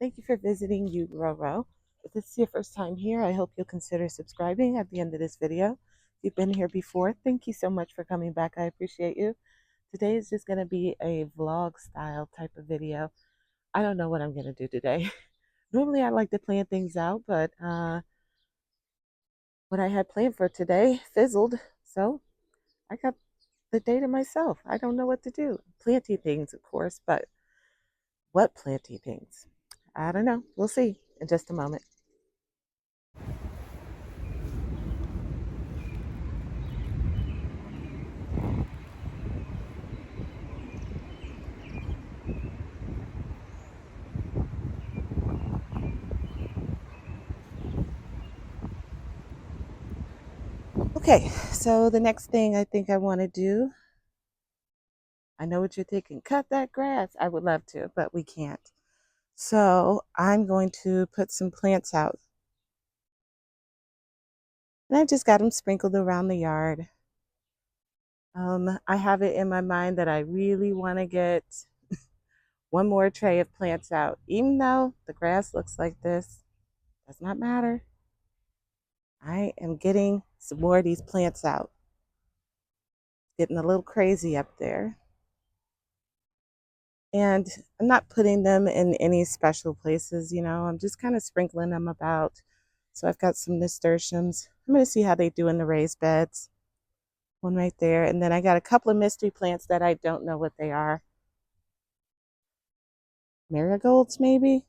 Thank you for visiting You Grow Row. If this is your first time here, I hope you'll consider subscribing at the end of this video. If you've been here before, thank you so much for coming back. I appreciate you. Today is just going to be a vlog style type of video. I don't know what I'm going to do today. Normally I like to plan things out, but what I had planned for today fizzled. So I got the day to myself. I don't know what to do. Planting things, of course, but what planting things? I don't know. We'll see in just a moment. Okay, so the next thing I think I want to do, I know what you're thinking, cut that grass. I would love to, but we can't. So I'm going to put some plants out. And I've just got them sprinkled around the yard. I have it in my mind that I really want to get one more tray of plants out. Even though the grass looks like this, does not matter. I am getting some more of these plants out. Getting a little crazy up there. And I'm not putting them in any special places, I'm just kind of sprinkling them about. So I've got some nasturtiums. I'm going to see how they do in the raised beds. One right there. And then I got a couple of mystery plants that I don't know what they are. Marigolds, maybe?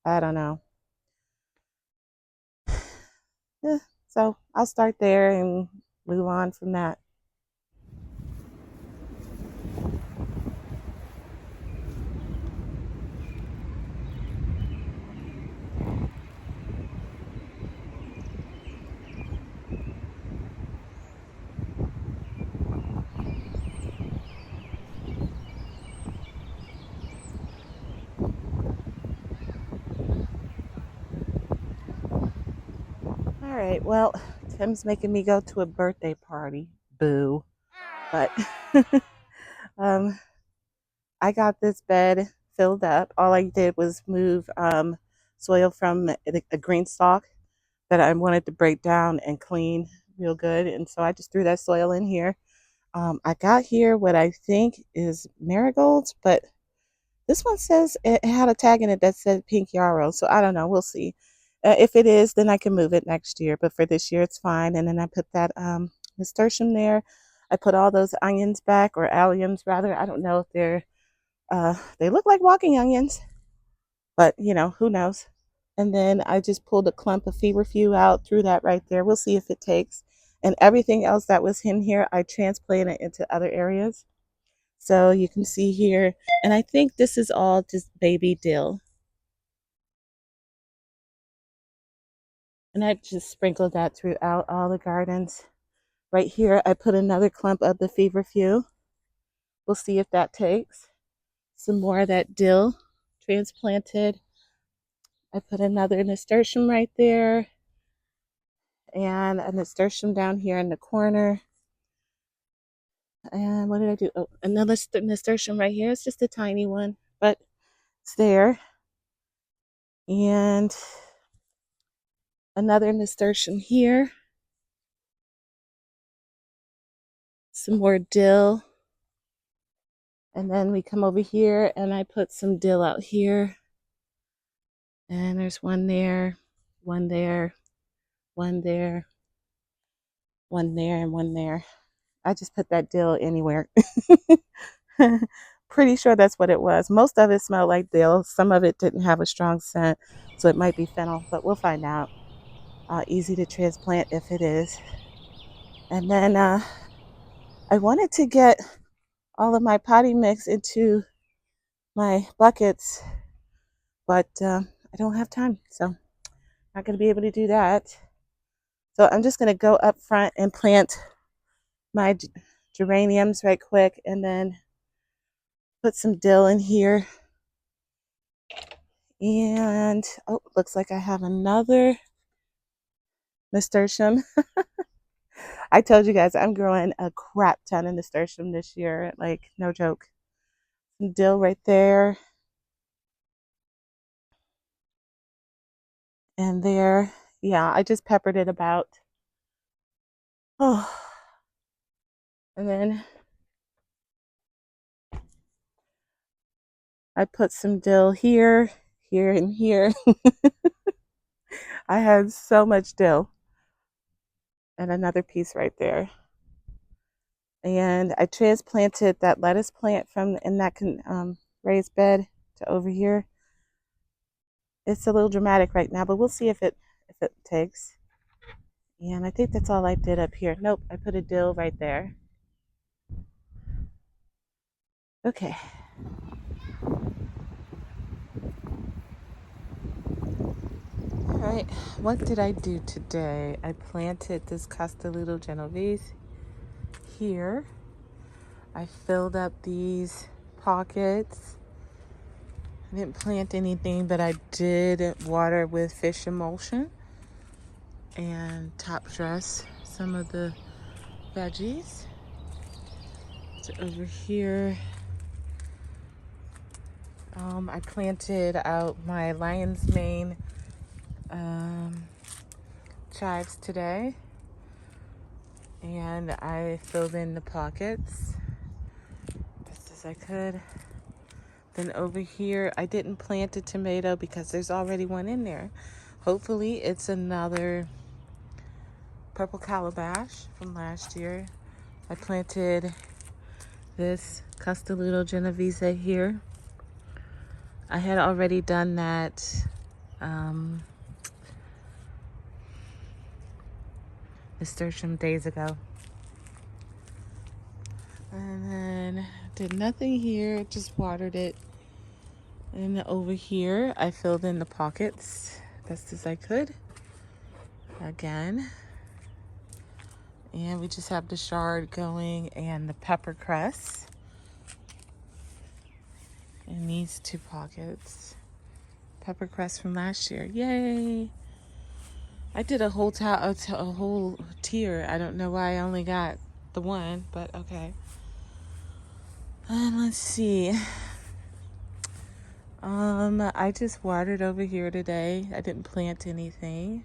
I don't know. Yeah, so I'll start there and move on from that. All right, well, Tim's making me go to a birthday party. Boo. But I got this bed filled up. All I did was move soil from a green stalk that I wanted to break down and clean real good. And so I just threw that soil in here. I got here what I think is marigolds, but this one says it had a tag in it that said pink yarrow. So I don't know. We'll see. If it is, then I can move it next year. But for this year, it's fine. And then I put that nasturtium there. I put all those onions back, or alliums rather. I don't know if they look like walking onions, but who knows. And then I just pulled a clump of feverfew out, threw that right there. We'll see if it takes. And everything else that was in here, I transplanted into other areas. So you can see here, and I think this is all just baby dill. And I just sprinkled that throughout all the gardens. Right here, I put another clump of the feverfew. We'll see if that takes. Some more of that dill transplanted. I put another nasturtium right there. And a nasturtium down here in the corner. And what did I do? Oh, another nasturtium right here. It's just a tiny one, but it's there. And another nasturtium here. Some more dill. And then we come over here and I put some dill out here. And there's one there, one there, one there, one there, and one there. I just put that dill anywhere. Pretty sure that's what it was. Most of it smelled like dill. Some of it didn't have a strong scent, so it might be fennel, but we'll find out. Easy to transplant if it is. And then I wanted to get all of my potting mix into my buckets, but I don't have time, so not going to be able to do that. So I'm just going to go up front and plant my geraniums right quick, and then put some dill in here. And oh, looks like I have another nasturtium. I told you guys I'm growing a crap ton of nasturtium this year, like no joke. Some dill right there. And there, yeah, I just peppered it about. Oh, and then I put some dill here, here, and here. I had so much dill, and another piece right there. And I transplanted that lettuce plant from in that raised bed to over here. It's a little dramatic right now, but we'll see if it takes. And I think that's all I did up here. Nope, I put a dill right there. Okay. All right. What did I do today? I planted this Castelludo Genovese here. I filled up these pockets. I didn't plant anything, but I did water with fish emulsion and top dress some of the veggies. So over here, I planted out my lion's mane chives today, and I filled in the pockets best as I could. Then over here, I didn't plant a tomato because there's already one in there. Hopefully it's another purple calabash from last year. I planted this Castelludo Genovese here. I had already done that nasturtium days ago. And then did nothing here, just watered it. And over here, I filled in the pockets best as I could. Again. And we just have the chard going and the pepper cress in these two pockets. Pepper cress from last year. Yay! I did a whole tier. I don't know why I only got the one, but okay. And let's see. I just watered over here today. I didn't plant anything.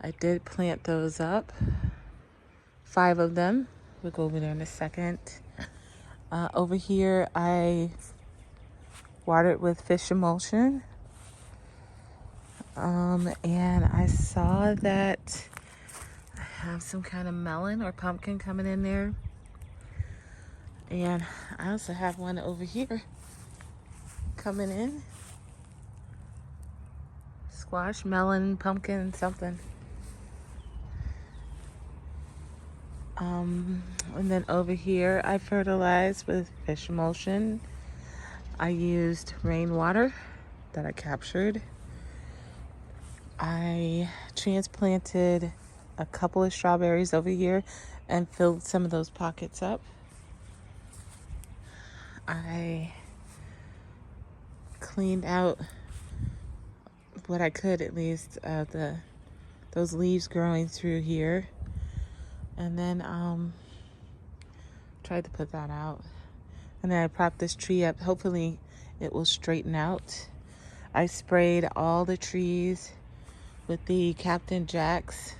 I did plant those up. 5 of them. We'll go over there in a second. Over here, I watered with fish emulsion. And I saw that I have some kind of melon or pumpkin coming in there. And I also have one over here coming in. Squash, melon, pumpkin, something. And then over here, I fertilized with fish emulsion. I used rainwater that I captured. I transplanted a couple of strawberries over here and filled some of those pockets up. I cleaned out what I could, at least, those leaves growing through here, and then tried to put that out. And then I propped this tree up. Hopefully it will straighten out. I sprayed all the trees with the Captain Jacks.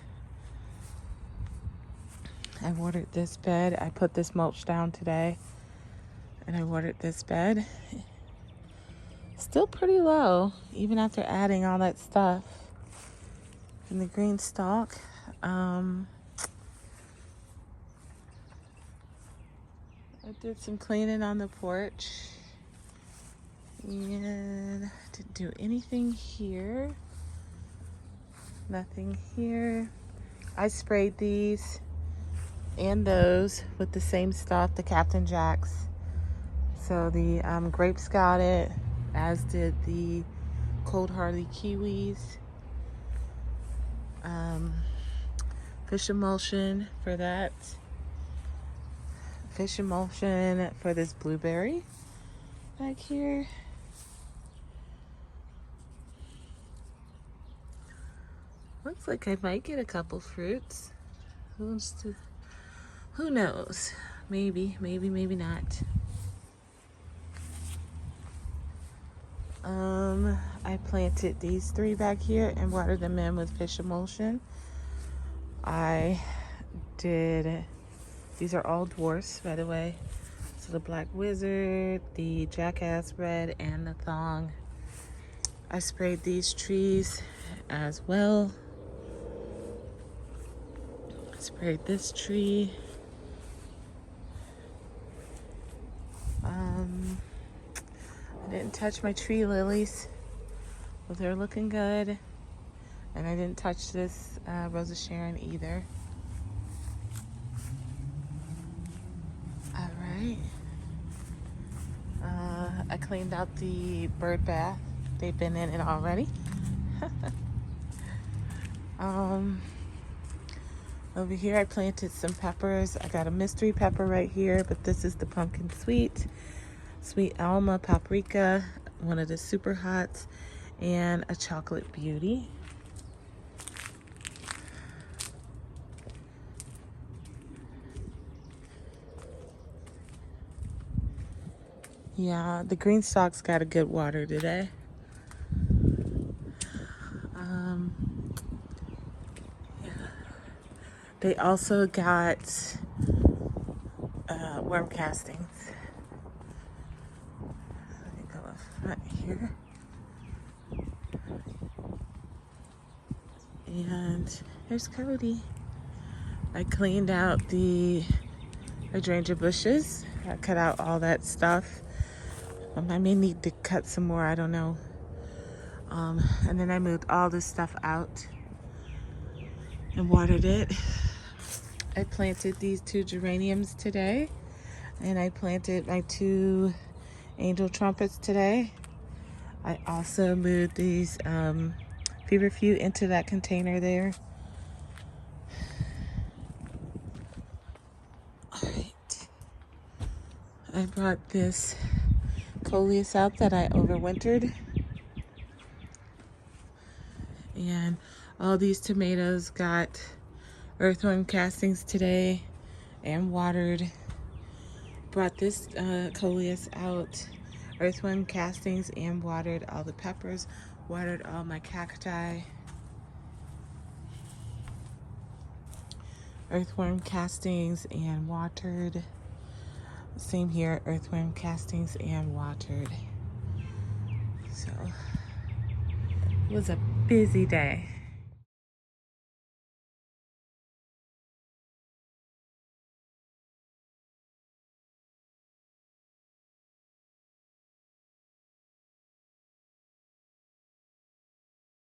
I watered this bed. I put this mulch down today, and I watered this bed. Still pretty low, even after adding all that stuff. And the green stalk. I did some cleaning on the porch. And didn't do anything here. Nothing here. I sprayed these and those with the same stuff, the Captain Jacks. So the grapes got it, as did the cold hardy kiwis. Fish emulsion for that. Fish emulsion for this blueberry back here. Looks like I might get a couple fruits. Who knows? Maybe, maybe not. I planted these 3 back here and watered them in with fish emulsion. I did, these are all dwarfs, by the way. So the Black Wizard, the Jackass Red, and the Thong. I sprayed these trees as well. Sprayed this tree. I didn't touch my tree lilies, but they're looking good. And I didn't touch this Rose of Sharon either. All right. I cleaned out the bird bath. They've been in it already. Over here I planted some peppers. I got a mystery pepper right here, but this is the pumpkin sweet Alma paprika, one of the super hots, and a chocolate beauty. Yeah, the green stalks got a good water today. They also got worm castings. Let me go up front here. And here's Cody. I cleaned out the hydrangea bushes. I cut out all that stuff. I may need to cut some more, I don't know. And then I moved all this stuff out and watered it. I planted these 2 geraniums today, and I planted my 2 angel trumpets today. I also moved these feverfew into that container there. All right. I brought this coleus out that I overwintered. And all these tomatoes got earthworm castings today and watered. Brought this coleus out, earthworm castings, and watered all the peppers, watered all my cacti. Earthworm castings and watered. Same here, earthworm castings and watered. So it was a busy day.